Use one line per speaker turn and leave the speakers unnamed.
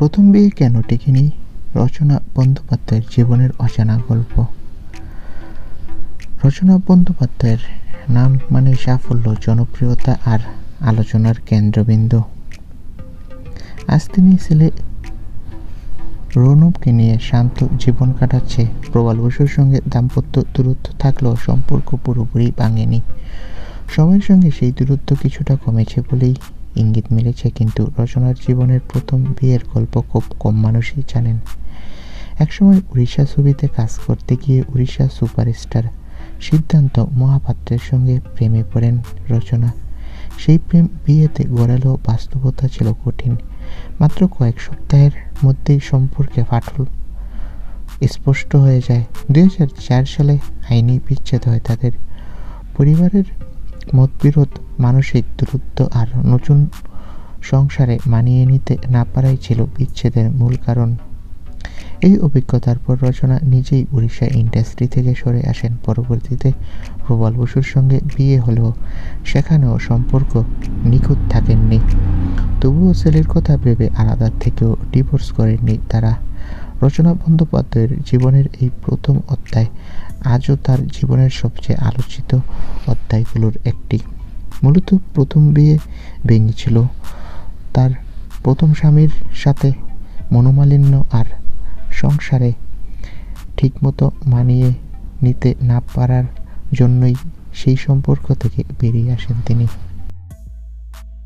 প্রথম বিয়ে কেন টেকেনি? রচনা বন্দ্যোপাধ্যায়ের জীবনের অজানা গল্প। রচনা বন্দ্যোপাধ্যায়ের নাম মানে সাফল্য, জনপ্রিয়তা আর আলোচনার কেন্দ্রবিন্দু। আজ তিনি ছেলে রৌনককে নিয়ে শান্ত জীবন কাটাচ্ছে। প্রবাল বসুর সঙ্গে দাম্পত্য দূরত্ব থাকলেও সম্পর্ক পুরোপুরি ভাঙেনি। সময়ের সঙ্গে সেই দূরত্ব কিছুটা কমেছে বলেই ইঙ্গিত মিলেছে, কিন্তু রচনার জীবনের প্রথম বিয়ের গল্প খুব কম মানুষই জানেন। একসময় উড়িষ্যা ছবিতে কাজ করতে গিয়ে উড়িষ্যা সুপারস্টার সিদ্ধান্ত মহাপাত্রের সঙ্গে প্রেমে পড়েন রচনা। সেই প্রেম বিয়েতে গড়ালেও বাস্তবতা ছিল কঠিন। মাত্র কয়েক সপ্তাহের মধ্যেই সম্পর্কে ফাটল স্পষ্ট হয়ে যায়। 2004 সালে আইনি বিচ্ছেদ হয় তাদের। পরিবারের মতবিরোধ, মানসিক দূরত্ব আর নতুন সংসারে মানিয়ে নিতে না পারাই ছিল বিচ্ছেদের মূল কারণ। এই অভিজ্ঞতার পর রচনা নিজেই উড়িষ্যা ইন্ডাস্ট্রি থেকে সরে আসেন। পরবর্তীতে প্রবাল বসুর সঙ্গে বিয়ে হলেও সেখানেও সম্পর্ক নিখুঁত থাকেননি। তবুও ছেলের কথা ভেবে আলাদা থেকেও ডিভোর্স করেননি তারা। রচনা বন্দ্যোপাধ্যায়ের জীবনের এই প্রথম অধ্যায় আজও তার জীবনের সবচেয়ে আলোচিত অধ্যায়গুলোর একটি। মূলত প্রথম বিয়ে ভেঙেছিল তার প্রথম স্বামীর সাথে মনোমালিন্য আর সংসারে ঠিকমতো মানিয়ে নিতে না পারার জন্যই সেই সম্পর্ক থেকে বেরিয়ে আসেন তিনি।